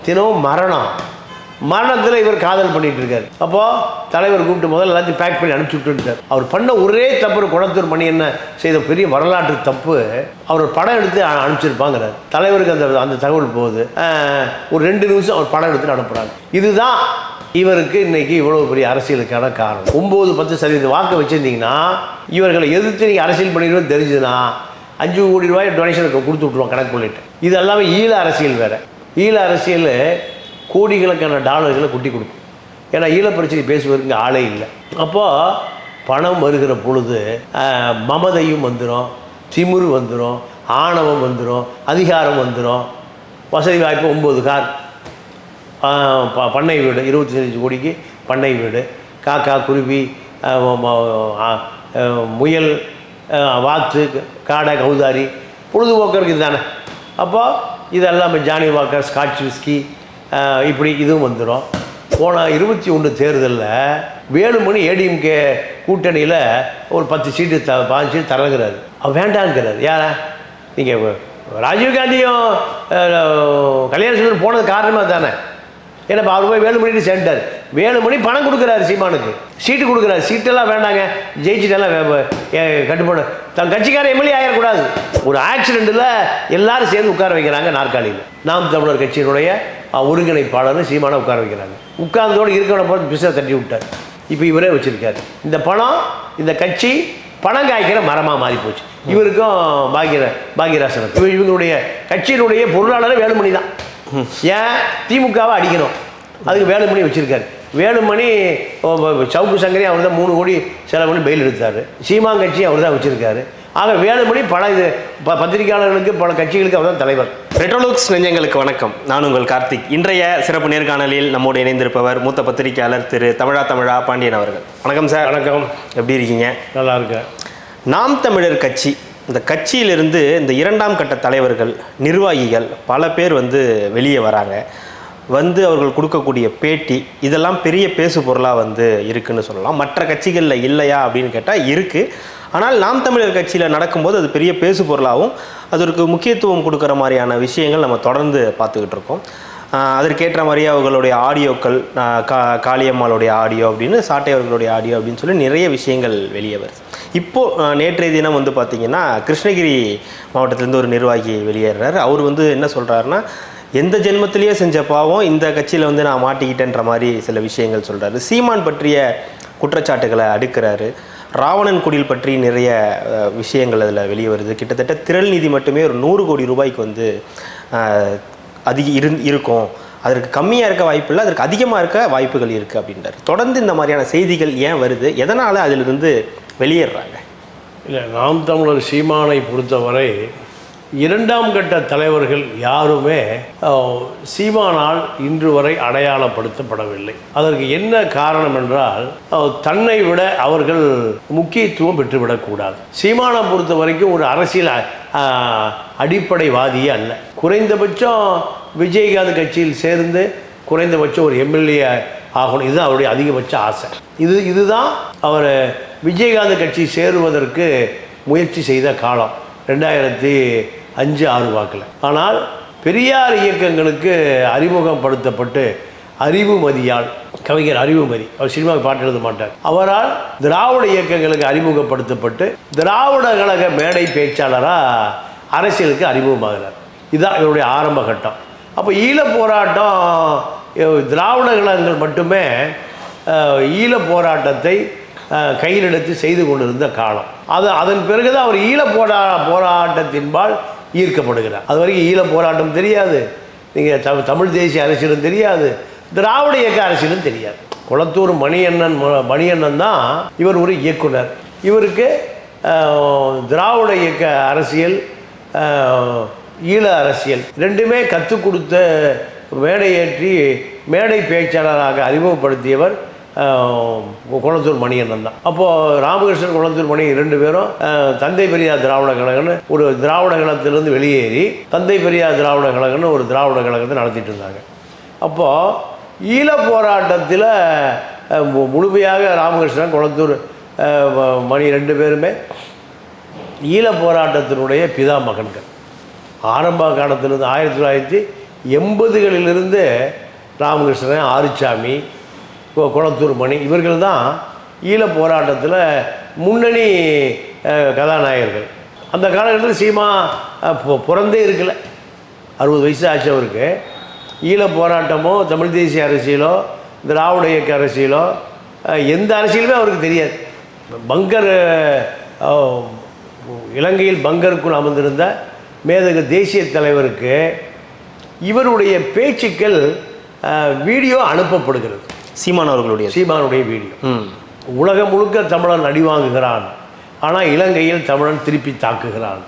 தினமும் மரணத்தில் இவர் காதல் பண்ணிகிட்டு இருக்கார். அப்போது தலைவர் கூப்பிட்டு முதல்ல எல்லாத்தையும் பேக் பண்ணி அனுப்பிச்சி விட்டுருக்கார். அவர் பண்ண ஒரே தப்பு குளத்தூர் மணி என்ன செய்த பெரிய வரலாற்று தப்பு, அவர் படம் எடுத்து அனுப்பிச்சிருப்பாங்கிறார். தலைவருக்கு அந்த தகவல் போகுது. ஒரு 2 நிமிஷம் அவர் படம் எடுத்துட்டு அனுப்புகிறாங்க. இதுதான் இவருக்கு இன்றைக்கி இவ்வளோ பெரிய அரசியலுக்கான காரணம். 9-10% வாக்கு வச்சுருந்தீங்கன்னா இவர்களை எதிர்த்து நீங்கள் அரசியல் பண்ணிடுவோம் தெரிஞ்சுதுன்னா 5 கோடி ரூபாய் டொனேஷனுக்கு கொடுத்து விட்ருவோம் கணக்கு பண்ணிட்டு. இது எல்லாமே ஈழ அரசியல் வேறு. ஈழ அரசியல் கோடிக்கணக்கான டாலர்களை குட்டி கொடுக்கும். ஏன்னா ஈழப்பிரச்சனை பேசுவதற்கு ஆளே இல்லை. அப்போது பணம் வருகிற பொழுது மமதையும் வந்துடும், திமிரு வந்துடும், ஆணவம் வந்துடும், அதிகாரம் வந்துடும். வசதி வாய்ப்பு 9 கார், பண்ணை வீடு 25 கோடிக்கு பண்ணை வீடு, காக்கா குருவி முயல் வாத்து காடை கௌதாரி பொழுதுபோக்கருக்கு இது தானே. அப்போது இதெல்லாம் ஜானி வாக்கர் ஸ்காட்ச் விஸ்கி இப்படி இதுவும் வந்துடும். போன 21 தேர்தலில் வேலுமணி ஏடிஎம்கே கூட்டணியில் ஒரு 10 சீட்டு 15 சீட்டு தரங்கிறாரு. அவர் வேண்டாங்கிறார். யாரா நீங்கள் ராஜீவ்காந்தியும் கல்யாணம் போனது காரணமாக தானே. ஏன்னா அவர் போய் வேலுமணிட்டு சேர்ந்தார். வேலுமணி பணம் கொடுக்குறாரு சீமானுக்கு, சீட்டு கொடுக்குறாரு. சீட்டெல்லாம் வேண்டாங்க, ஜெயிச்சிட்டெல்லாம் கட்டுப்பாடு தன் கட்சிக்கார எம்எல்ஏ ஆகிடக்கூடாது. ஒரு ஆக்சிடெண்ட்டில் எல்லாரும் சேர்ந்து உட்கார வைக்கிறாங்க நாற்காலியில். நாம் தமிழர் கட்சியினுடைய ஒருங்கிணைப்பாளர்னு சீமானை உட்கார வைக்கிறாங்க. உட்கார்ந்தோடு இருக்கவனை போது பிசை தட்டி விட்டார். இப்போ இவரே வச்சுருக்காரு. இந்த பணம், இந்த கட்சி பணம் காய்க்கிற மரமாக மாறி போச்சு. இவருக்கும் பாக்யராசனுக்கு இவங்களுடைய கட்சியினுடைய பொருளாளர் வேலுமணி தான். ஏன் திமுகவை அடிக்கணும், அதுக்கு வேலுமணி வச்சுருக்காரு. வேலுமணி சவுக்கு சங்கரி அவர் தான் 3 கோடி செலவு பண்ணி பெயில் எடுத்தார். சீமாங்கட்சி அவர் தான் வச்சுருக்காரு. ஆக வேலுமணி பல பத்திரிகையாளர்களுக்கு பல கட்சிகளுக்கு அவர் தான் தலைவர். ரெட்ரோலுக்ஸ் நெஞ்சங்களுக்கு வணக்கம். நான் உங்கள் கார்த்திக். இன்றைய சிறப்பு நேர்காணலில் நம்மோடு இணைந்திருப்பவர் மூத்த பத்திரிகையாளர் திரு தமிழா பாண்டியன் அவர்கள். வணக்கம் சார். வணக்கம். எப்படி இருக்கீங்க? நல்லா இருக்கேன். நாம் தமிழர் கட்சி, இந்த கட்சியிலிருந்து இந்த 2ஆம் கட்ட தலைவர்கள் நிர்வாகிகள் பல பேர் வெளியே வராங்க. அவர்கள் கொடுக்கக்கூடிய பேட்டி இதெல்லாம் பெரிய பேசு பொருளாக இருக்குன்னு சொல்லலாம். மற்ற கட்சிகளில் இல்லையா அப்படின்னு கேட்டால் இருக்குது. ஆனால் நாம் தமிழர் கட்சியில் நடக்கும்போது அது பெரிய பேசு பொருளாகவும் அதற்கு முக்கியத்துவம் கொடுக்குற மாதிரியான விஷயங்கள் நம்ம தொடர்ந்து பார்த்துக்கிட்டு இருக்கோம். அதற்கேற்ற மாதிரியே அவர்களுடைய ஆடியோக்கள், காளியம்மாளுடைய ஆடியோ அப்படின்னு, சாட்டை அவர்களுடைய ஆடியோ அப்படின்னு சொல்லி நிறைய விஷயங்கள் வெளியே வருது. இப்போது நேற்றைய தினம் பார்த்திங்கன்னா கிருஷ்ணகிரி மாவட்டத்திலேருந்து ஒரு நிர்வாகி வெளியேறார். அவர் என்ன சொல்கிறாருன்னா, எந்த ஜென்மத்திலேயே செஞ்ச பாவம் இந்த கட்சியில் நான் மாட்டிக்கிட்டேன்ற மாதிரி சில விஷயங்கள் சொல்கிறாரு. சீமான் பற்றிய குற்றச்சாட்டுகளை அடுக்கிறாரு. ராவணன் குடில் பற்றி நிறைய விஷயங்கள் அதில் வெளியே வருது. கிட்டத்தட்ட திரள் நிதி மட்டுமே ஒரு 100 கோடி ரூபாய்க்கு இருக்கும். அதற்கு கம்மியாக இருக்க வாய்ப்பு இல்லை, அதற்கு அதிகமாக இருக்க வாய்ப்புகள் இருக்குது அப்படின்றார். தொடர்ந்து இந்த மாதிரியான செய்திகள் ஏன் வருது, எதனால் அதிலிருந்து வெளியேறாங்க? இல்லை, நாம் தமிழர் சீமானை பொறுத்தவரை 2ஆம் கட்ட தலைவர்கள் யாருமே சீமானால் இன்று வரை அடையாளப்படுத்தப்படவில்லை. அதற்கு என்ன காரணம் என்றால், தன்னை விட அவர்கள் முக்கியத்துவம் பெற்றுவிடக்கூடாது. சீமானை பொறுத்த வரைக்கும் ஒரு அரசியல் அடிப்படைவாதியே அல்ல. குறைந்தபட்சம் விஜயகாந்த் கட்சியில் சேர்ந்து குறைந்தபட்சம் ஒரு எம்எல்ஏ ஆகணும், இதுதான் அவருடைய அதிகபட்ச ஆசை. இதுதான் அவர் விஜயகாந்த் கட்சி சேருவதற்கு முயற்சி செய்த காலம் 2005-6 வாக்கில். ஆனால் பெரியார் இயக்கங்களுக்கு அறிமுகப்படுத்தப்பட்டு அறிவுமதியால், கவிஞர் அறிவுமதி, அவர் சினிமாவுக்கு பாட்டு எழுத மாட்டார், அவரால் திராவிட இயக்கங்களுக்கு அறிமுகப்படுத்தப்பட்டு திராவிட கழக மேடை பேச்சாளராக அரசியலுக்கு அறிமுகமாகிறார். இதுதான் இவருடைய ஆரம்ப கட்டம். அப்போ ஈழ போராட்டம், திராவிட கழகங்கள் மட்டுமே ஈழ போராட்டத்தை கையில் எடுத்து செய்து கொண்டிருந்த காலம் அது. அதன் பிறகுதான் அவர் ஈழ போராட்டத்தின்பால் ஈர்க்கப்படுகிறார். அது வரைக்கும் ஈழ போராட்டம் தெரியாது, நீங்கள் தமிழ் தேசிய அரசியலும் தெரியாது, திராவிட இயக்க அரசியலும் தெரியாது. குளத்தூர் மணியண்ணன் தான் இவர் ஒரு இயக்குனர். இவருக்கு திராவிட இயக்க அரசியல், ஈழ அரசியல் ரெண்டுமே கற்றுக் கொடுத்த, மேடையேற்றி மேடை பேச்சாளராக அறிமுகப்படுத்தியவர் குளத்தூர் மணியண்ணன் தான். அப்போது ராமகிருஷ்ணன், குளத்தூர் மணி 2 பேரும் தந்தை பெரியார் திராவிட கழகம்னு ஒரு திராவிட கழகத்திலிருந்து வெளியேறி தந்தை பெரியார் திராவிட கழகம்னு ஒரு திராவிட கழகத்தை நடத்திட்டு இருந்தாங்க. அப்போது ஈழ போராட்டத்தில் முழுமையாக ராமகிருஷ்ணன், குளத்தூர் மணி 2 பேருமே ஈழ போராட்டத்தினுடைய பிதா மகன்கள். ஆரம்ப காலத்திலிருந்து 80களிலிருந்து ராமகிருஷ்ணன், ஆறுசாமி, குளத்தூர் மணி இவர்கள் தான் ஈழப் போராட்டத்தில் முன்னணி கதாநாயகர்கள். அந்த காலகட்டத்தில் சீமா பிறந்தே இருக்கல, 60 வயசு ஆச்சு அவருக்கு. ஈழப் போராட்டமோ தமிழ் தேசிய அரசியலோ திராவிட இயக்க அரசியலோ எந்த அரசியலுமே அவருக்கு தெரியாது. பங்கர் இலங்கையில் பங்கருக்குள் அமர்ந்திருந்த மேதகு தேசிய தலைவருக்கு இவருடைய பேச்சுக்கள் வீடியோ அனுப்பப்படுகிறது. சீமானுடைய வீடியோ. உலகம் முழுக்க தமிழன் அடிவாங்குகிறான், ஆனால் இலங்கையில் தமிழன் திருப்பி தாக்குகிறான்.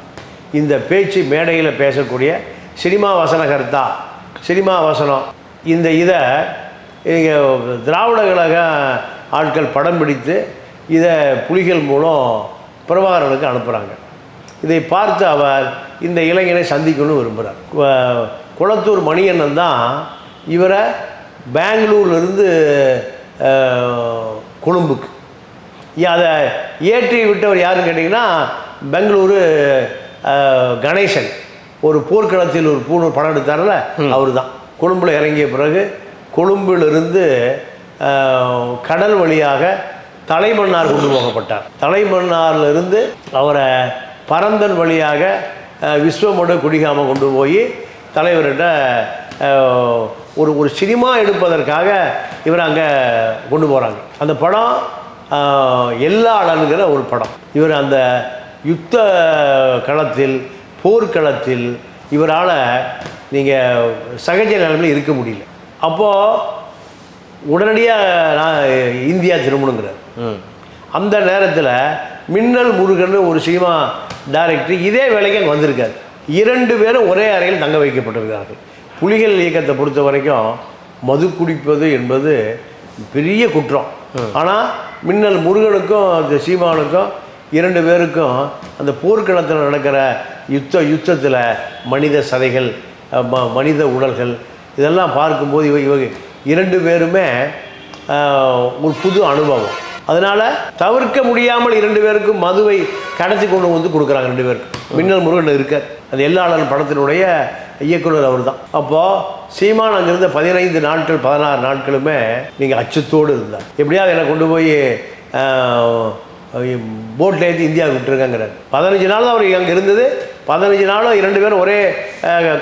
இந்த பேச்சு மேடையில் பேசக்கூடிய சினிமா வசனகர்த்தா, சினிமா வசனம், இதை திராவிட கழக ஆட்கள் படம் பிடித்து இதை புலிகள் மூலம் பிரபாகரனுக்கு அனுப்புகிறாங்க. இதை பார்த்து அவர் இந்த இளைஞனை சந்திக்கணும்னு விரும்புகிறார். குளத்தூர் மணியண்ணன் தான் இவரை பெங்களூர்லேருந்து கொழும்புக்கு அதை ஏற்றி விட்டவர் யாருன்னு கேட்டிங்கன்னா பெங்களூரு கணேசன். ஒரு போர்க்களத்தில் ஒரு படம் எடுத்தார்ல, அவர் தான். கொழும்பில் இறங்கிய பிறகு கொழும்பிலிருந்து கடல் வழியாக தலைமன்னார் கொண்டு போகப்பட்டார். தலைமன்னாரிலிருந்து அவரை பரந்தன் வழியாக விஸ்வமோட குடிகாம கொண்டு போய் தலைவர்கிட்ட ஒரு சினிமா எடுப்பதற்காக இவர் அங்கே கொண்டு போகிறாங்க. அந்த படம் எல்லாளனுங்கிற ஒரு படம். இவர் அந்த யுத்த களத்தில், போர்க்களத்தில் இவரால் நீங்கள் சகஜ நிலைமையில் இருக்க முடியல. அப்போது உடனடியாக நான் இந்தியா திரும்பணுங்கிறார். அந்த நேரத்தில் மின்னல் முருகன் ஒரு சினிமா டைரக்டர் இதே வேலைக்கு அங்கே வந்திருக்கார். 2 பேரும் ஒரே அறையில் தங்க வைக்கப்பட்டிருக்கிறார்கள். புலிகள் இயக்கத்தை பொறுத்த வரைக்கும் மது குடிப்பது என்பது பெரிய குற்றம். ஆனால் மின்னல் முருகனுக்கும் அந்த சீமானுக்கும் 2 பேருக்கும் அந்த போர்க்களத்தில் நடக்கிற யுத்தத்தில் மனித சதைகள், மனித உடல்கள் இதெல்லாம் பார்க்கும்போது இவங்க 2 பேருமே ஒரு புது அனுபவம். அதனால் தவிர்க்க முடியாமல் 2 பேருக்கும் மதுவை கடத்தி கொண்டு வந்து கொடுக்குறாங்க. 2 பேருக்கும் மின்னல் முருகன் இருக்கார். அது எல்லாளன் படத்தினுடைய இயக்குனர் அவர் தான். அப்போது சீமான் அங்கிருந்த 15 நாட்கள் 16 நாட்களுமே நீங்கள் அச்சத்தோடு இருந்தார். எப்படியாவது என்னை கொண்டு போய் போட்டில் ஏற்றி இந்தியாவுக்கு விட்டுருக்காங்கிறார். 15 நாள் தான் அவர் அங்கே இருந்தது. 15 நாளும் 2 பேரும் ஒரே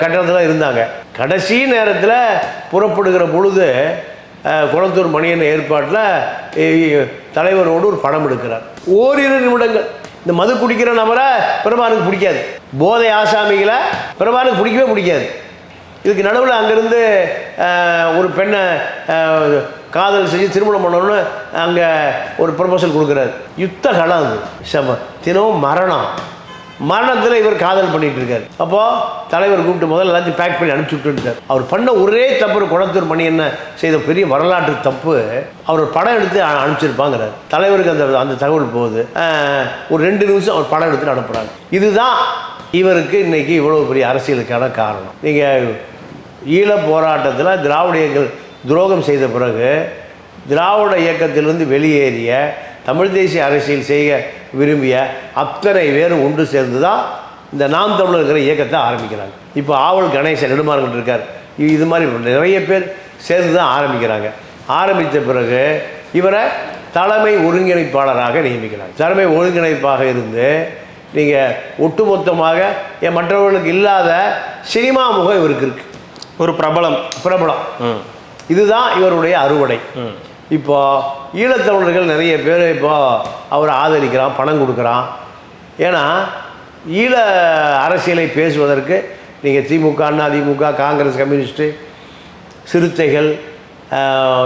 கட்டணத்தில் இருந்தாங்க. கடைசி நேரத்தில் புறப்படுகிற பொழுது குளத்தூர் மணியன் ஏற்பாட்டில் தலைவரோடு ஒரு படம் எடுக்கிறார். ஓரிரு நிமிடங்கள். இந்த மது குடிக்கிற நபரை பிரபாகரனுக்கு பிடிக்காது. போதை ஆசாமிகளை பிரபாகரனுக்கு பிடிக்கவே பிடிக்காது. இதுக்கு நடுவில் அங்கேருந்து ஒரு பெண்ணை காதல் செஞ்சு திருமணம் பண்ணணும்னு அங்கே ஒரு ப்ரொபோசல் கொடுக்குறாரு. யுத்த களம் அது. தினமும் மரணத்தில் இவர் காதல் பண்ணிகிட்டு இருக்கார். அப்போது தலைவர் கூப்பிட்டு முதல்ல எல்லாத்தையும் பேக் பண்ணி அனுப்பிச்சி விட்டுருக்கார். அவர் பண்ண ஒரே தப்பு, குளத்தூர் மணி என்ன செய்த பெரிய வரலாற்று தப்பு, அவர் படம் எடுத்து அனுப்பிச்சிருப்பாங்கிறார். தலைவருக்கு அந்த தகவல் போகுது. ஒரு 2 நிமிஷம் அவர் படம் எடுத்துட்டு அனுப்புகிறாங்க. இதுதான் இவருக்கு இன்றைக்கி இவ்வளோ பெரிய அரசியலுக்கான காரணம். நீங்கள் ஈழ போராட்டத்தில் திராவிட இயக்கங்கள் துரோகம் செய்த பிறகு திராவிட இயக்கத்திலிருந்து வெளியேறிய தமிழ் தேசிய அரசியல் செய்ய விரும்பிய அத்தனை பேரும் ஒன்று சேர்ந்து தான் இந்த நாம் தமிழர் இயக்கத்தை ஆரம்பிக்கிறாங்க. இப்போ ஆவல் கணேசன் நெடுமாறன் இருக்கார். இது மாதிரி நிறைய பேர் சேர்ந்து தான் ஆரம்பிக்கிறாங்க. ஆரம்பித்த பிறகு இவரை தலைமை ஒருங்கிணைப்பாளராக நியமிக்கிறாங்க. தலைமை ஒருங்கிணைப்பாக இருந்து நீங்கள் ஒட்டுமொத்தமாக மற்றவர்களுக்கு இல்லாத சினிமா முகம் இவருக்கு இருக்குது. ஒரு பிரபலம். இதுதான் இவருடைய அறுவடை. இப்போ ஈழத்தமிழர்கள் நிறைய பேர் இப்போ அவரை ஆதரிக்கிறான், பணம் கொடுக்குறான். ஏன்னா ஈழ அரசியலை பேசுவதற்கு நீங்கள் திமுக, அதிமுக, காங்கிரஸ், கம்யூனிஸ்ட்டு, சிறுத்தைகள்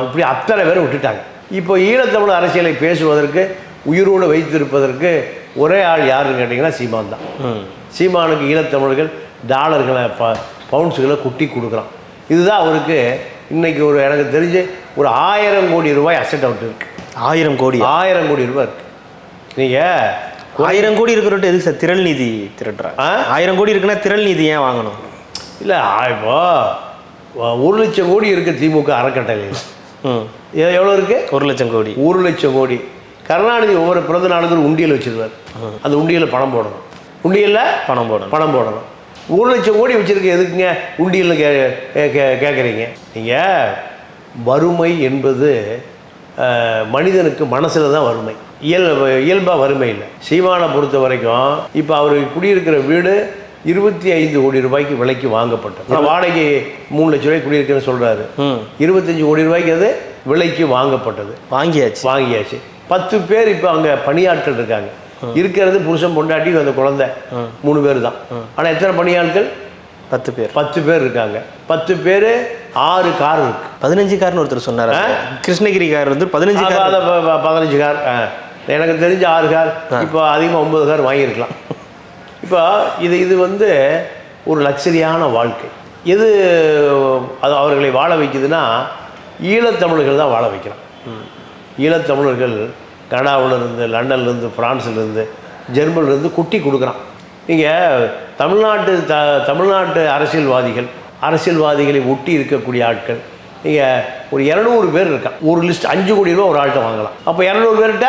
இப்படி அத்தனை பேரும் விட்டுட்டாங்க. இப்போ ஈழத்தமிழ் அரசியலை பேசுவதற்கு உயிரோடு வைத்திருப்பதற்கு ஒரே ஆள் யாருன்னு கேட்டிங்கன்னா சீமான் தான். சீமானுக்கு ஈழத்தமிழர்கள் டாலர்களை பவுண்ட்ஸுகளை குட்டி கொடுக்குறான். இதுதான் அவருக்கு இன்றைக்கி எனக்கு தெரிஞ்சு ஒரு 1000 கோடி ரூபாய் அசெட் அவுட் இருக்குது. 1000 கோடி ரூபாய் இருக்குது. நீங்கள் 1000 கோடி இருக்கிறவட்டு எதுக்கு சார் திரள் நிதி திரட்டுறாங்க? 1000 கோடி இருக்குன்னா திரள் நிதி ஏன் வாங்கணும்? இல்லை, இப்போ 1 லட்சம் கோடி இருக்குது திமுக அறக்கட்டளையில். எவ்வளோ இருக்குது? 1 லட்சம் கோடி. 1 லட்சம் கோடி. கருணாநிதி ஒவ்வொரு பிறந்த நாளுக்கு ஒரு உண்டியல் வச்சுருவார். அந்த உண்டியலில் பணம் போடணும். உண்டியலில் பணம் போடணும். 1 லட்சம் கோடி வச்சுருக்க எதுக்குங்க உண்டியல்னு கேட்குறீங்க நீங்கள்? வறுமை என்பது மனிதனுக்கு மனசில் தான் வறுமை, இயல்பாக வறுமை இல்லை. சீமானை பொறுத்த வரைக்கும் இப்போ அவர் குடியிருக்கிற வீடு 25 கோடி ரூபாய்க்கு விலைக்கு வாங்கப்பட்டது. வாடகை 3 லட்ச ரூபாய்க்கு குடியிருக்கிறேன்னு சொல்கிறாரு. 25 கோடி ரூபாய்க்கு அது விலைக்கு வாங்கப்பட்டது. வாங்கியாச்சு. 10 பேர் இப்போ அங்கே பணியாட்கள் இருக்காங்க. இருக்கிறது புருஷன் பொண்டாட்டி அந்த குழந்தை 3 பேர் தான். ஆனால் எத்தனை பணியாட்கள்? 10 பேர் இருக்காங்க. 10 பேர் 6 கார் இருக்கு. 15 கார்னு ஒருத்தர் சொன்னார். கிருஷ்ணகிரி கார் வந்து 15 கார். எனக்கு தெரிஞ்ச 6 கார். இப்போ அதிகமாக 9 கார் வாங்கியிருக்கலாம். இப்போ இது வந்து ஒரு லக்ஸரியான வாழ்க்கை. எது அது அவர்களை வாழ வைக்குதுன்னா ஈழத்தமிழர்கள் தான் வாழ வைக்கிறான். ஈழத்தமிழர்கள் கனடாவிலேருந்து, லண்டன்லேருந்து, ஃப்ரான்ஸ்லேருந்து, ஜெர்மனிலேருந்து குட்டி கொடுக்குறான். நீங்கள் தமிழ்நாட்டு அரசியல்வாதிகளை ஒட்டி இருக்கக்கூடிய ஆட்கள் நீங்கள் ஒரு 200 பேர் இருக்கான். ஒரு லிஸ்ட் 5 கோடி ரூபா ஒரு ஆள்கிட்ட வாங்கலாம். அப்போ 200 பேர்கிட்ட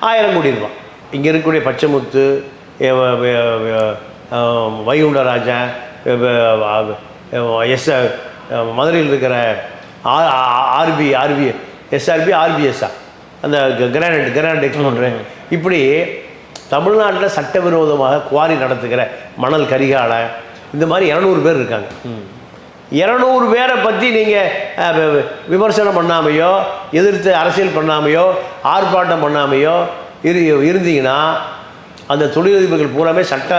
1000 கோடி ரூபா. இங்கே இருக்கக்கூடிய பச்சைமுத்து, வைகுண்டராஜன், மதுரையில் இருக்கிற ஆர்பிஎஸ்ஆ அந்த கிரானைட் எக்ஸ்போர்ட்ரு, இப்படி தமிழ்நாட்டில் சட்டவிரோதமாக குவாரி நடத்துகிற மணல் கரிகாலை இந்த மாதிரி 200 பேர் இருக்காங்க. 200 பேரை பற்றி நீங்கள் விமர்சனம் பண்ணாமையோ, எதிர்த்து அரசியல் பண்ணாமையோ, ஆர்ப்பாட்டம் பண்ணாமையோ இருந்தீங்கன்னா அந்த தொழிலதிபர்கள் பூராமே சட்ட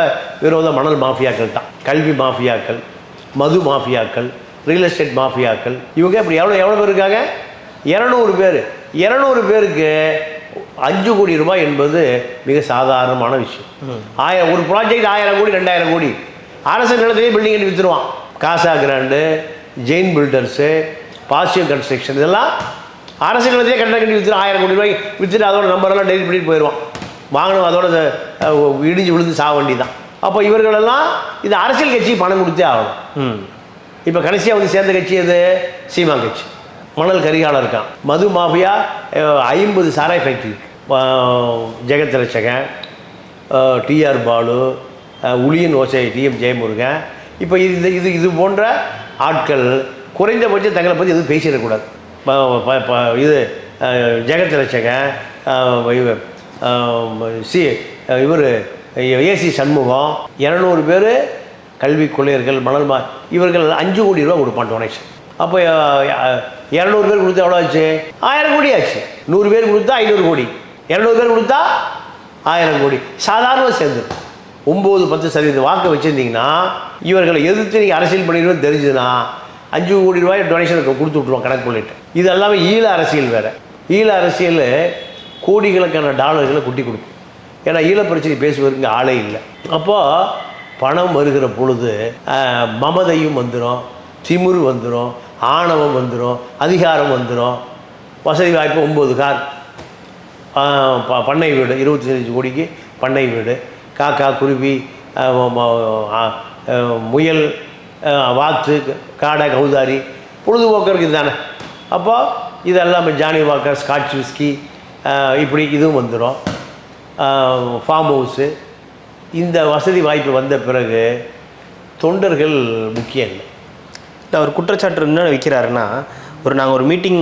விரோத மணல் மாஃபியாக்கள் தான். கல்வி மாஃபியாக்கள், மது மாஃபியாக்கள், ரியல் எஸ்டேட் மாஃபியாக்கள், இவங்க இப்படி எவ்வளோ பேர் இருக்காங்க? 200 பேர். 200 பேருக்கு 5 கோடி ரூபாய் என்பது மிக சாதாரணமான விஷயம். ஒரு ப்ராஜெக்ட் 1000 கோடி 2000 கோடி அரசு நிலத்திலே பில்டிங் கட்டி விற்றுருவான். காசா கிராண்டு, ஜெயின் பில்டர்ஸு, பாசியம் கன்ஸ்ட்ரக்ஷன், இதெல்லாம் அரசு நிலத்திலே கட்டி விற்றுரும். 1000 கோடி ரூபாய் விற்றுட்டு அதோட நம்பரெல்லாம் டெலிட் பண்ணிட்டு போயிடுவான். வாங்கணும் அதோட இடிஞ்சு விழுந்து சாக வேண்டி தான். அப்போ இவர்களெல்லாம் இது அரசியல் கட்சிக்கு பணம் கொடுத்தே ஆகணும். இப்போ கடைசியாக வந்து சேர்ந்த கட்சி எது? சீமா கட்சி. மணல் கரிகாலம் இருக்கான். மது மாஃபியா 50 சாராய் ஃபேக்ட்ரி இருக்கு. ஜெகத் ரட்சகன், டிஆர் பாலு, உளியன் ஓசை, டிஎம் ஜெயமுருகன், இப்போ இது போன்ற ஆட்கள் குறைந்தபட்சம் தங்களை பற்றி எதுவும் பேசிடக்கூடாது. இது ஜெகத் ரட்சகன், இவர் ஏசி சண்முகம், 200 பேர் கல்வி கொள்ளையர்கள், மணல் இவர்கள் 5 கோடி ரூபா கொடுப்பான் டொனேஷன். அப்போ 200 பேர் கொடுத்தா எவ்வளோ ஆச்சு? 1000 கோடி ஆச்சு. 100 பேர் கொடுத்தா 500 கோடி, 200 பேர் கொடுத்தா 1000 கோடி. சாதாரணமாக சேர்ந்து 9-10% வாக்கு வச்சுருந்தீங்கன்னா இவர்களை எதிர்த்து நீங்கள் அரசியல் பண்ணிடுவோம் தெரிஞ்சுதுன்னா 5 கோடி ரூபாய் டொனேஷன் கொடுத்து விட்ருவோம் கணக்கு பண்ணிட்டு. இது எல்லாமே ஈழ அரசியல் வேறு. ஈழ அரசியல் கோடிக்கணக்கான டாலர்களை குட்டி கொடுக்கும். ஏன்னா ஈழ பிரச்சனை பேசுவதற்கு ஆளே இல்லை. அப்போது பணம் வருகிற பொழுது மமதையும் வந்துடும், திமிரு வந்துடும், ஆணவம் வந்துடும், அதிகாரம் வந்துடும். வசதி வாய்ப்பு 9 கார், பண்ணை வீடு 25 கோடிக்கு பண்ணை வீடு, காக்கா, குருவி, முயல், வாத்து, காடை, கௌதாரி, பொழுதுபோக்கு தானே. அப்போ இதெல்லாம் ஜானி வாக்கர், ஸ்காட்ச் விஸ்கி, இப்படி இதுவும் வந்துடும். Form house. இந்த வசதி வாய்ப்பு வந்த பிறகு தொண்டர்கள் முக்கியம் இல்லை. அவர் குற்றச்சாட்டு என்ன வைக்கிறாருன்னா, நாங்கள் ஒரு மீட்டிங்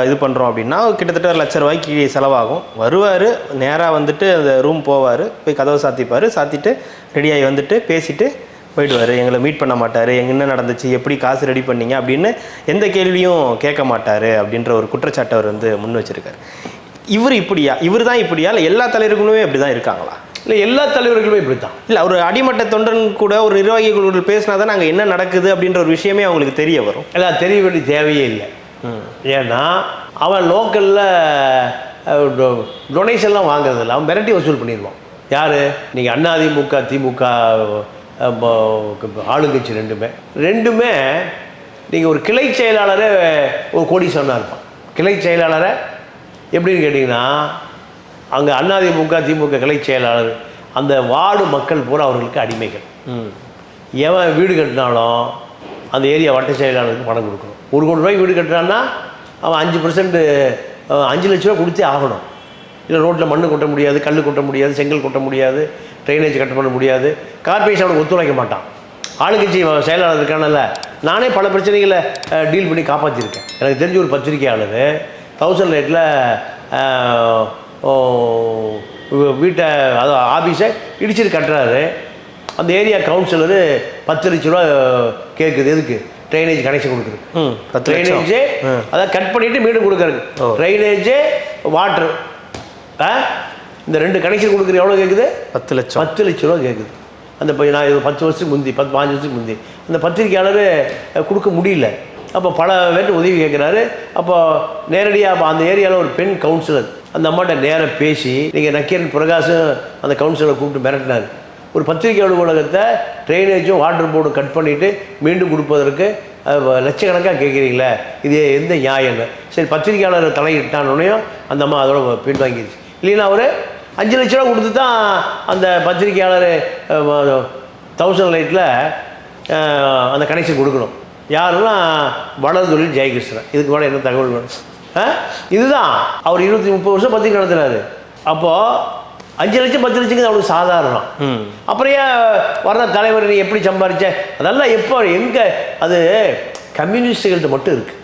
இது பண்ணுறோம் அப்படின்னா கிட்டத்தட்ட 1 லட்ச ரூபாய்க்கு செலவாகும். வருவார், நேராக வந்துட்டு அந்த ரூம் போவார், போய் கதவை சாத்திட்டு ரெடியாகி வந்துட்டு பேசிவிட்டு போயிடுவார். எங்களை மீட் பண்ண மாட்டார், என்ன நடந்துச்சு, எப்படி காசு ரெடி பண்ணீங்க அப்படின்னு எந்த கேள்வியும் கேட்க மாட்டார் அப்படின்ற ஒரு குற்றச்சாட்டை அவர் வந்து முன் வச்சுருக்கார். இவர் தான் இப்படியா இல்லை எல்லா தலைவர்களுமே இப்படி தான் இருக்காங்களா? இல்லை, எல்லா தலைவர்களுமே இப்படி தான். இல்லை, ஒரு அடிமட்ட தொண்டன் கூட ஒரு நிர்வாகிகள் பேசினா தான் நாங்கள் என்ன நடக்குது அப்படின்ற ஒரு விஷயமே அவங்களுக்கு தெரிய வரும். இல்லை, தெரிய வேண்டிய தேவையே இல்லை. ஏன்னா அவன் லோக்கலில் டொனேஷன்லாம் வாங்குறதில்ல, அவன் மிரட்டி வசூல் பண்ணிடுவான். யார்? நீங்கள் அதிமுக, திமுக ஆளுங்கட்சி ரெண்டுமே நீங்கள் ஒரு கிளை செயலாளரே ஒரு கோடீஸ்வரனாக இருப்பான். கிளை செயலாளரை எப்படின்னு கேட்டிங்கன்னா, அங்கே அதிமுக, திமுக கிளை செயலாளர் அந்த வார்டு மக்கள் பூரா அவர்களுக்கு அடிமைகள். எவன் வீடு கட்டினாலும் அந்த ஏரியா வட்ட செயலாளருக்கு பணம் கொடுக்கணும். 1 கோடி ரூபாய்க்கு வீடு கட்டுறான்னா அவன் 5% 5 லட்ச ரூபா கொடுத்தே ஆகணும். இல்லை ரோட்டில் மண் கொட்ட முடியாது, கல் கொட்ட முடியாது, செங்கல் கொட்ட முடியாது, ட்ரைனேஜ் கட்ட பண்ண முடியாது. கார்பரேஷன் அவனுக்கு ஒத்துழைக்க மாட்டான். ஆளுங்கட்சி செயலாளர் இருக்கானல்ல, நானே பல பிரச்சனைகளை டீல் பண்ணி காப்பாற்றிருக்கேன். எனக்கு தெரிஞ்ச ஒரு பத்திரிகையாளர் 1000 லைட்டில் வீட்டை அதாவது ஆஃபீஸை இடிச்சிட்டு கட்டுறாரு. அந்த ஏரியா கவுன்சிலரு 10 லட்ச ரூபா கேட்குது. எதுக்கு? ட்ரைனேஜ் கனெக்ஷன் கொடுக்குறது. ட்ரைனேஜு அதை கட் பண்ணிவிட்டு மீண்டும் கொடுக்குறது. ட்ரைனேஜு வாட்ரு இந்த 2 கனெக்ஷன் கொடுக்குறது எவ்வளோ கேட்குது? 10 லட்ச ரூபா கேட்குது. அந்த நான் 10 வருஷத்துக்கு முந்தி 15 வருஷத்துக்கு முந்தி அந்த பத்திரிகையாளர் கொடுக்க முடியல. அப்போ பல பேர்ட்டு உதவி கேட்குறாரு. அப்போ நேரடியாக அந்த ஏரியாவில் ஒரு பெண் கவுன்சிலர் அந்த அம்மாட்ட நேராக பேசி நீங்கள் நக்கீரன் பிரகாஷும் அந்த கவுன்சிலரை கூப்பிட்டு மிரட்டினார். ஒரு பத்திரிகை அலுவலகத்தை ட்ரைனேஜும் வாட்டர் போர்டும் கட் பண்ணிவிட்டு மீண்டும் கொடுப்பதற்கு லட்சக்கணக்காக கேட்குறீங்களே, இது எந்த நியாயம்னு. சரி, பத்திரிகையாளர் தலையிட்டானோடனையும் அந்த அம்மா அதோட பின்வாங்கிடுச்சு. இல்லைன்னா அவர் 5 லட்ச ரூபா கொடுத்து தான் அந்த பத்திரிகையாளர் 1000 லைட்டில் அந்த கனெக்ஷன் கொடுக்கணும். யாருன்னா வளர்தொழில் ஜெயகிருஷ்ணன். இதுக்கு மேலே என்ன தகவல் வேணும்? இதுதான் அவர் 20-30 வருஷம் பத்திரிக்கை நடத்துனாரு. அப்போது 5 லட்சம் 10 லட்சம் அவனுக்கு சாதாரணம். அப்புறம் ஏன் வர்ற தலைவர் நீ எப்படி சம்பாதிச்ச? அதெல்லாம் எப்போ எங்கே? அது கம்யூனிஸ்டுகள்கிட்ட மட்டும் இருக்குது.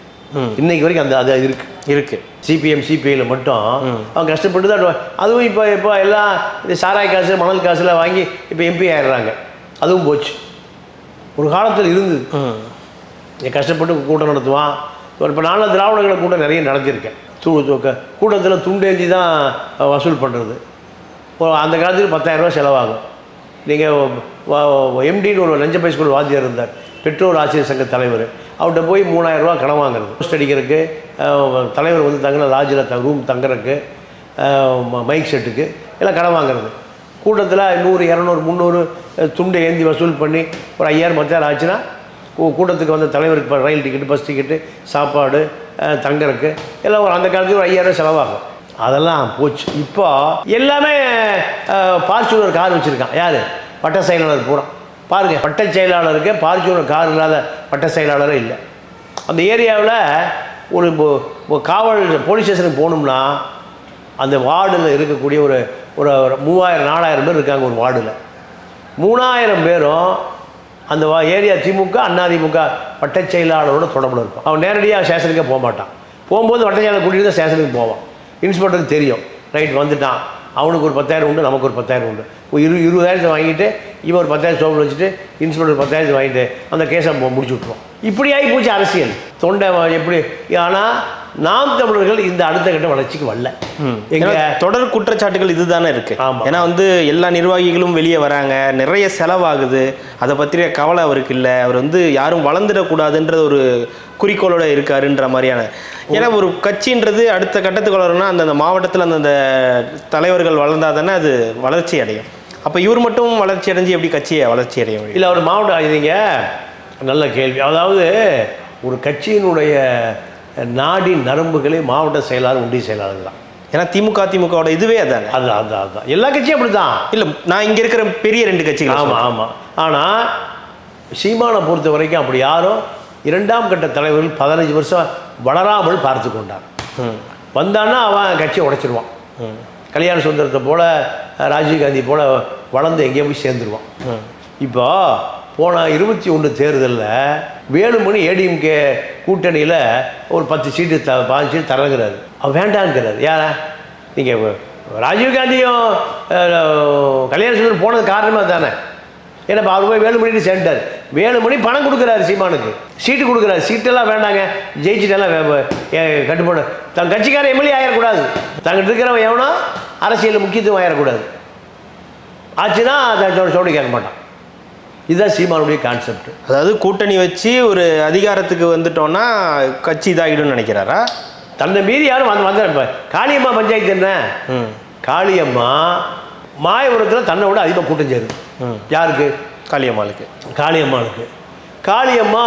இன்னைக்கு வரைக்கும் அந்த அது இருக்குது. சிபிஎம் சிபிஐயில் மட்டும் அவங்க கஷ்டப்பட்டு தான். அதுவும் இப்போ எல்லாம் இந்த சாராய் காசு மணல் காசுலாம் வாங்கி இப்போ எம்பி ஆயிடுறாங்க. அதுவும் போச்சு. ஒரு காலத்தில் இருந்தது. கஷ்டப்பட்டு கூட்டம் நடத்துவான். இப்போ நானும் திராவிடங்களை கூட்டம் நிறைய நடத்தியிருக்கேன். கூட்டத்தில் துண்டேந்தி தான் வசூல் பண்ணுறது. அந்த காலத்துக்கு 10,000 ரூபா செலவாகும். நீங்கள் எம்டின்னு ஒரு லஞ்ச பை ஸ்கூல் வாத்தியார் இருந்தார், பெற்றோர் ஆசிரியர் சங்க தலைவர். அவர்கிட்ட போய் 3000 ரூபா கடன் வாங்குறது. போஸ்ட் அடிக்கிறதுக்கு, தலைவர் வந்து தங்கின லாட்ஜில் ரூம் தங்குறதுக்கு, மைக் செட்டுக்கு எல்லாம் கடன் வாங்குறது. கூட்டத்தில் 100 200 300 துண்டை ஏந்தி வசூல் பண்ணி ஒரு 5000 10,000 ஆச்சுன்னா கூட்டத்துக்கு வந்த தலைவருக்கு இப்போ ரயில் டிக்கெட்டு, பஸ் டிக்கெட்டு, சாப்பாடு, தங்குறதுக்கு எல்லாம் ஒரு அந்த காலத்துக்கு ஒரு 5000 செலவாகும். அதெல்லாம் போச்சு. இப்போ எல்லாமே பார்ச்சூனர் கார் வச்சுருக்கான். யார்? வட்ட செயலாளர் பூரா பாருங்கள். வட்ட செயலாளருக்கு பார்ச்சூனர் கார் இல்லாத வட்ட செயலாளரே இல்லை. அந்த ஏரியாவில் ஒரு காவல் போலீஸ் ஸ்டேஷனுக்கு போகணும்னா அந்த வார்டில் இருக்கக்கூடிய ஒரு 3000-4000 பேர் இருக்காங்க. ஒரு வார்டில் 3000 பேரும் அந்த ஏரியா திமுக அதிமுக வட்ட செயலாளரோட தொடர்பில் இருக்கும். அவன் நேரடியாக ஸ்டேஷனுக்கே போக மாட்டான். போகும்போது வட்ட செயலாளர் கூட்டிகிட்டு தான் ஸ்டேஷனுக்கு போவான். இன்ஸ்பெக்டருக்கு தெரியும், ரைட் வந்துட்டான், அவனுக்கு ஒரு 10,000 உண்டு, நமக்கு ஒரு 10,000 உண்டு. 20,000 வாங்கிட்டு இவன் ஒரு 10,000 சோப்பில் வச்சுட்டு இன்ஸ்பெக்டர் 10,000 வாங்கிட்டு அந்த கேஸை முடிச்சு விட்ருவோம். இப்படி ஆகி போச்சு அரசியல். தொண்டை எப்படி? ஆனால் நாம் தமிழர்கள் இந்த அடுத்த கட்ட வளர்ச்சிக்கு வரல. எங்கள் தொடர் குற்றச்சாட்டுகள் இதுதானே இருக்குது. ஏன்னா எல்லா நிர்வாகிகளும் வெளியே வராங்க, நிறைய செலவாகுது, அதை பற்றிய கவலை அவருக்கு இல்லை. அவர் யாரும் வளர்ந்துடக்கூடாதுன்ற ஒரு குறிக்கோளோட இருக்காருன்ற மாதிரியான. ஏன்னா ஒரு கட்சின்றது அடுத்த கட்டத்துக்கு வளரணும்னா அந்த மாவட்டத்தில் அந்த தலைவர்கள் வளர்ந்தால் தானே அது வளர்ச்சி அடையும். அப்போ இவர் மட்டும் வளர்ச்சி அடைஞ்சு எப்படி கட்சியை வளர்ச்சி அடைய முடியும்? இல்லை, அவர் மாவட்டம் ஆகிங்க. நல்ல கேள்வி. அதாவது ஒரு கட்சியினுடைய நாடின் நரம்புகளே மாவட்ட செயலாளர், ஒன்றிய செயலாளர் தான். ஏன்னா திமுகவோட இதுவே அதானே. அதுதான் எல்லா கட்சியும் அப்படி தான். இல்லை, நான் இங்கே இருக்கிற பெரிய 2 கட்சிகள். ஆமாம். ஆனால் சீமானை பொறுத்த வரைக்கும் அப்படி யாரும் 2ஆம் கட்ட தலைவர்கள் 15 வருஷம் வளராமல் பார்த்து கொண்டார். வந்தான்னா அவன் கட்சியை உடைச்சிடுவான். கல்யாண சுந்தரத்தை போல், ராஜீவ்காந்தி போல் வளர்ந்து எங்கேயோ போய் சேர்ந்துருவான். இப்போ போன 21 தேர்தலில் வேலுமணி ஏடிஎம்கே கூட்டணியில் ஒரு 10 சீட்டு 15 சீட்டு தரங்கிறாரு. அவர் வேண்டாங்கிறார். யாரா? நீங்கள் ராஜீவ்காந்தியும் கல்யாண சுந்தரம் போனது காரணமாக தானே. ஏன்னா அவர் போய் வேலுமணி சேர்ந்தார். வேலுமணி பணம் கொடுக்குறாரு, சீமானுக்கு சீட்டு கொடுக்குறாரு. சீட்டெல்லாம் வேண்டாங்க, ஜெயிச்சுட்டெல்லாம் கட்டுப்பாடு. தன் கட்சிக்கார எம்எல்ஏ ஆயிடக்கூடாது, தங்கிட்ட இருக்கிறவன் எவனோ அரசியலில் முக்கியத்துவம் ஆயிடக்கூடாது. ஆச்சுன்னா சோடி கேட்க மாட்டான். இதுதான் சீமானுடைய கான்செப்ட். அதாவது கூட்டணி வச்சு ஒரு அதிகாரத்துக்கு வந்துட்டோன்னா கட்சி இதாகிடும்னு நினைக்கிறாரா? தன்னை மீறி யாரும் வந்து இப்போ காளியம்மா பஞ்சாயத்து என்ன? காளியம்மா மாயபுரத்தில் தன்னை விட அதிகமாக கூட்டம் சேருது. யாருக்கு? காளியம்மாளுக்கு. காளியம்மா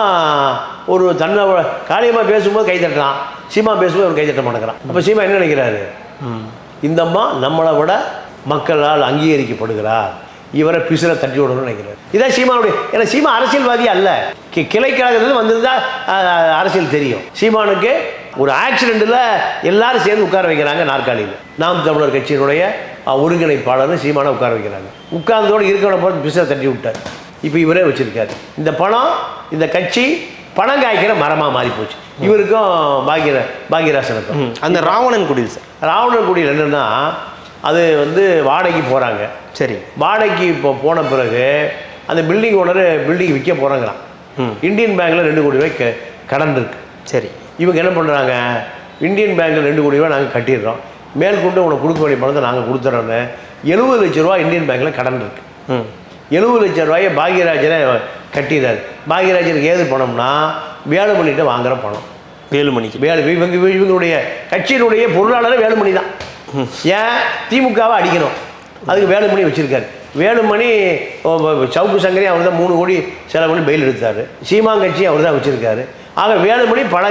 ஒரு தன்னை காளியம்மா பேசும்போது கை தட்டுறான், சீமா பேசும்போது அவர் கை தட்ட மாட்டேங்கிறான். அப்போ சீமா என்ன நினைக்கிறாரு? இந்த அம்மா நம்மளை விட மக்களால் அங்கீகரிக்கப்படுகிறார், இவரை பிசுரை தட்டி விடணும்னு நினைக்கிறார். இதான் சீமானுடைய. ஏன்னா சீமா அரசியல்வாதி அல்ல, கிளை கழகத்தில் வந்திருந்தா அரசியல் தெரியும். சீமானுக்கு ஒரு ஆக்சிடெண்ட்டில் எல்லாரும் சேர்ந்து உட்கார வைக்கிறாங்க நாற்காலியில். நாம் தமிழர் கட்சியினுடைய ஒருங்கிணைப்பாளர்னு சீமானை உட்கார வைக்கிறாங்க. உட்கார்ந்தோடு இருக்கவனை பார்த்து பிசுரை தட்டி விட்டார். இப்போ இவரே வச்சுருக்காரு. இந்த பணம், இந்த கட்சி பணம் காய்க்கிற மரமாக மாறி போச்சு. இவருக்கும் பாக்யராசனுக்கும். அந்த ராவணன் குடில் சார், ராவணன் குடியில் என்னென்னா, அது வந்து வாடகைக்கு போகிறாங்க. சரி, வாடகைக்கு இப்போ போன பிறகு அந்த பில்டிங் ஓனர் பில்டிங் விற்க போகிறாங்களாம். இந்தியன் பேங்க்கில் 2 கோடி ரூபாய்க்கு கடன் இருக்குது. சரி, இவங்க என்ன பண்ணுறாங்க, இந்தியன் பேங்க்கில் 2 கோடி ரூபாய் நாங்கள் கட்டிடுறோம், மேற்கொண்டு உனக்கு கொடுக்க வேண்டிய பணத்தை நாங்கள் கொடுத்துட்றோன்னு 70 லட்ச ரூபா இந்தியன் பேங்க்கில் கடன் இருக்குது. 70 லட்ச ரூபாயை பாக்யராஜனை கட்டிடுறாரு. பாக்யராஜனுக்கு ஏது பணம்னா வேலுமணிகிட்ட வாங்குகிற பணம். வேலுமணிக்கு இவங்களுடைய கட்சியினுடைய பொருளாளர் வேலுமணி தான். ஏன் திமுகவை அடிக்கணும், அதுக்கு வேலுமணி வச்சுருக்காரு. வேலுமணி சவுக்கு சங்கரி அவர் தான் 3 கோடி செலவு பண்ணி பெயில் எடுத்தார். சீமாங்கட்சி அவர் தான் வச்சுருக்காரு. ஆக வேலுமணி பல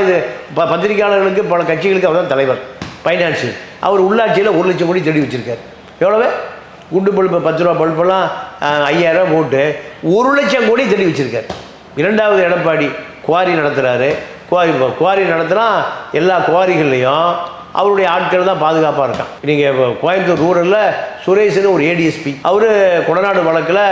பத்திரிகையாளர்களுக்கு பல கட்சிகளுக்கு அவர் தான் தலைவர், ஃபைனான்சியல். அவர் உள்ளாட்சியில் 1 லட்சம் கோடி தேடி வச்சுருக்காரு. எவ்வளவு குண்டு பல்பு 10 ரூபா பல்பெல்லாம் 5000 ரூபா போட்டு 1 லட்சம் கோடி தேடி வச்சுருக்காரு. 2வது எடப்பாடி குவாரி நடத்துகிறாரு. குவாரி நடத்துனா எல்லா குவாரிகள்லையும் அவருடைய ஆட்கள் தான் பாதுகாப்பாக இருக்கான். நீங்கள் கோயம்புத்தூர் ரூரலில் சுரேஷ்னு ஒரு ஏடிஎஸ்பி, அவர் கொடநாடு வழக்கில்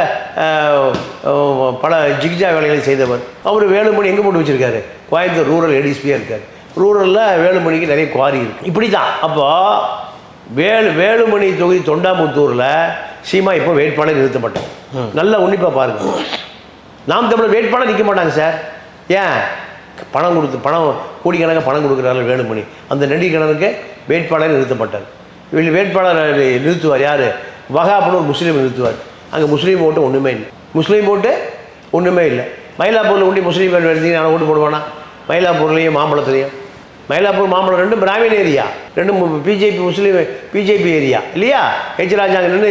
பல ஜிக்ஜா வேலைகளை செய்தவர். அவர் வேலுமணி எங்கே போட்டு வச்சுருக்காரு, கோயம்புத்தூர் ரூரல் ஏடிஎஸ்பியாக இருக்கார். ரூரலில் வேலுமணிக்கு நிறைய குவாரி இருக்குது. இப்படி தான். அப்போது வேலுமணி தொகுதி தொண்டாமுத்தூரில் சீமா இப்போ வேட்பாளர் நிறுத்தப்பட்டார். நல்லா உன்னிப்பாக பாருங்கள். நாம் தமிழர் வேட்பாளர் நிற்க மாட்டாங்க சார். ஏன், பணம் கோடிக்கணக்காக பணம் கொடுக்குறாரு வேலுமணி. அந்த நெடிக்கணனுக்கு வேட்பாளர் நிறுத்தப்பட்டார். வேட்பாளர் நிறுத்துவார் யார், வகாப்னு ஒரு முஸ்லீம் நிறுத்துவார். அங்கே முஸ்லீம் ஓட்டு ஒன்றுமே இல்லை. முஸ்லீம் ஓட்டு ஒன்றுமே இல்லை. மயிலாப்பூரில் ஒண்டி முஸ்லீம் எடுத்தீங்க, நான் ஓட்டு போடுவானா? மயிலாப்பூர்லேயும் மாம்பழத்துலேயும். மயிலாப்பூர் மாம்பழம் 2 பிராமின் ஏரியா, 2 பிஜேபி முஸ்லீம் பிஜேபி ஏரியா இல்லையா? ஹெச் ராஜா அங்கே நின்று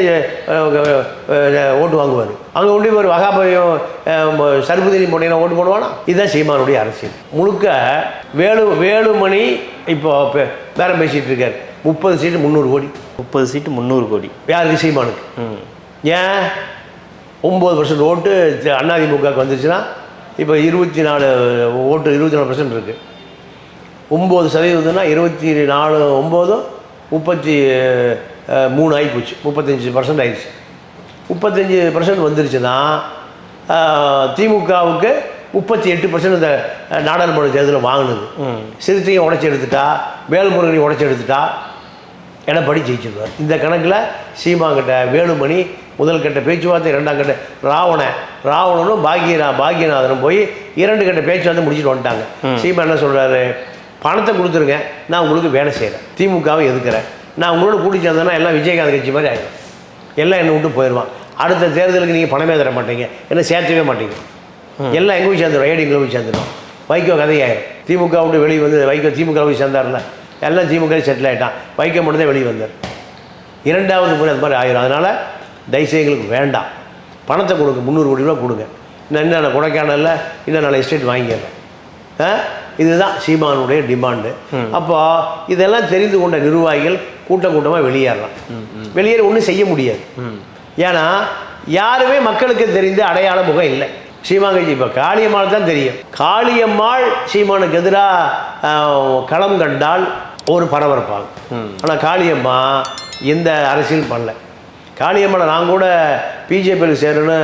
ஓட்டு வாங்குவார். அங்கே ஒண்டி ஒரு வகாபையும் சர்புதினி போட்டீங்கன்னா ஓட்டு போடுவானா? இதுதான் சீமானுடைய அரசியல் முழுக்க. வேலுமணி இப்போ பேரம் பேசிகிட்டு இருக்கார். 30 சீட்டு 300 கோடி. 30 சீட்டு 300 கோடி யாருக்கு? சீமானுக்கு. ஏன் 9% ஓட்டு அதிமுகவுக்கு வந்துச்சுன்னா இப்போ 24 ஓட்டு 24% இருக்குது. 9% 24 9 33 ஆகி போச்சு. 35% ஆயிடுச்சு. 35% வந்துருச்சுன்னா திமுகவுக்கு 38% இந்த நாடாளுமன்ற தேர்தலில் வாங்கினது. சிறுத்தையும் உடச்சி எடுத்துட்டா, வேல்முருகனையும் உடச்சி எடுத்துட்டா எடப்பாடி ஜெயிச்சிருவார். இந்த கணக்கில் சீமாங்கிட்ட வேலுமணி முதல் கட்ட பேச்சுவார்த்தை, 2ஆம் கட்ட ராவணனும் பாக்யநாதனும் போய் 2 கட்ட பேச்சுவார்த்தை முடிச்சுட்டு வந்துட்டாங்க. சீமா என்ன சொல்கிறாரு, பணத்தை கொடுத்துருங்க, நான் உங்களுக்கு வேலை செய்கிறேன், திமுகவை எதுக்குறேன், நான் உங்களோட கூட்டி சேர்ந்தேன்னா எல்லாம் விஜயகாந்த் கட்சி மாதிரி ஆகிடும், எல்லாம் என்னை விட்டு போயிடுவான். அடுத்த தேர்தலுக்கு நீங்கள் பணமே தர மாட்டீங்க, என்ன சேர்த்துவே மாட்டீங்க, எல்லாம் எங்கே போய் சேர்ந்துடும், ஏடிங்களை போய் சேர்ந்துடும். வைகோ கதையாயிரும். திமுக விட்டு வெளியே வந்து வைகோ திமுக போய் சேர்ந்தார்ல, எல்லாம் திமுக செட்டில் ஆகிட்டான். வைகோ மட்டும்தான் வெளியே வந்தார். 2வது முறை அது மாதிரி ஆயிரும். அதனால் தயவுசெய்து எங்களுக்கு வேண்டாம், பணத்தை கொடுங்க, 300 கோடி ரூபா கொடுங்க, இன்னும் கொடைக்கானலில் இன்னும் நல்ல எஸ்டேட் வாங்கிடுறேன். இதுதான் சீமானுடைய டிமாண்டு. அப்போ இதெல்லாம் தெரிந்து கொண்ட நிர்வாகிகள் கூட்டமாக வெளியேறலாம். வெளியேற ஒன்றும் செய்ய முடியாது. ஏன்னா யாருமே மக்களுக்கு தெரிந்த அடையாள முகம் இல்லை. சீமான் இப்போ காளியம்மாள் தான் தெரியும். காளியம்மாள் சீமானுக்கு எதிராக களம் கண்டால் ஒரு பரபரப்பாகும். ஆனால் காளியம்மா எந்த அரசியலும் பண்ணல. காளியம்மாளை நான் கூட பிஜேபியில் சேரணும்னு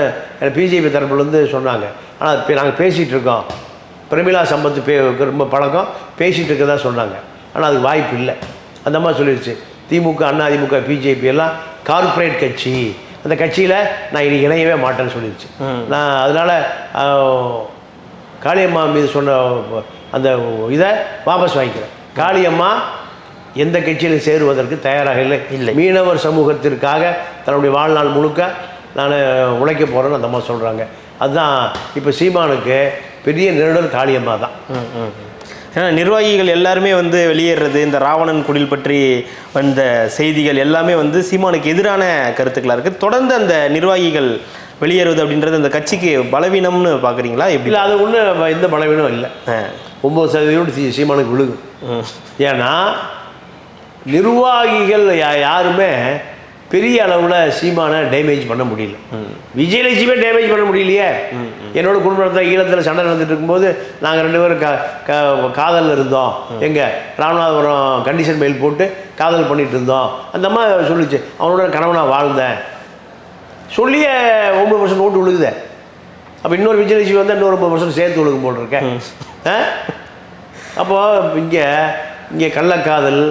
பிஜேபி தரப்புலேருந்து சொன்னாங்க. ஆனால் நாங்கள் பேசிகிட்டு இருக்கோம், பிரமிளா சம்பத்து ரொம்ப பழக்கம், பேசிகிட்டு இருக்கதா சொன்னாங்க. ஆனால் அதுக்கு வாய்ப்பு இல்லை. அந்த மாதிரி சொல்லிடுச்சு. திமுக அதிமுக பிஜேபி எல்லாம் கார்ப்பரேட் கட்சி, அந்த கட்சியில் நான் இனி இணையவே மாட்டேன்னு சொல்லிடுச்சு. நான் அதனால் காளியம்மா மீது சொன்ன அந்த இதை வாபஸ் வாங்கிக்கிறேன். காளியம்மா எந்த கட்சியில் சேருவதற்கு தயாராக இல்லை. மீனவர் சமூகத்திற்காக தன்னுடைய வாழ்நாள் முழுக்க நான் உழைக்க போகிறேன்னு அந்த அம்மா சொல்கிறாங்க. அதுதான் இப்போ சீமானுக்கு பெரிய நெருடல் காளியம்மா தான். ஏன்னா நிர்வாகிகள் எல்லாருமே வந்து வெளியேறது, இந்த ராவணன் குடில் பற்றி வந்த செய்திகள் எல்லாமே வந்து சீமானுக்கு எதிரான கருத்துக்களாக இருக்குது. தொடர்ந்து அந்த நிர்வாகிகள் வெளியேறுவது அப்படின்றது அந்த கட்சிக்கு பலவீனம்னு பார்க்குறீங்களா? எப்படி? இல்லை, அது ஒன்றும் எந்த பலவீனம் இல்லை. 9% சீமானுக்கு விழுகும். ஏன்னா நிர்வாகிகள் யாருமே பெரிய அளவில் சீமானை டேமேஜ் பண்ண முடியல. விஜயலட்சுமியே டேமேஜ் பண்ண முடியலையே. என்னோட குடும்பத்தில் ஈழத்தில் சண்டை நடந்துட்டு இருக்கும்போது நாங்கள் 2 பேரும் காதலில் இருந்தோம். எங்கே ராமநாதபுரம் கண்டிஷன் மெயில் போட்டு காதல் பண்ணிகிட்டு இருந்தோம். அந்த அம்மா சொல்லிச்சு, அவனோட கணவனாக வாழ்ந்தேன் சொல்லியே 9% ஓட்டு விழுகுதே. அப்போ இன்னொரு விஜயலட்சுமி வந்தால் இன்னொரு 50% சேர்த்து ஒழுங்கு போட்டிருக்கேன். அப்போது இங்கே கள்ளக்காதல்,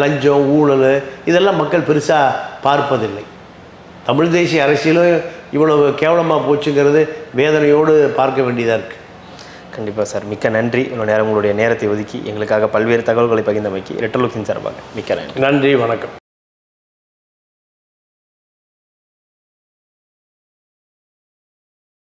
லஞ்சம், ஊழல் இதெல்லாம் மக்கள் பெருசாக பார்ப்பதில்லை. தமிழ் தேசிய அரசியலும் இவ்வளவு கேவலமாக போச்சுங்கிறது வேதனையோடு பார்க்க வேண்டியதாக இருக்குது. கண்டிப்பாக சார், மிக்க நன்றி. உங்களுடைய நேரத்தை ஒதுக்கி எங்களுக்காக பல்வேறு தகவல்களை பகிர்ந்தமைக்கு ரெட்டலோக்கின் சார்பாக மிக்க நன்றி. நன்றி, வணக்கம்.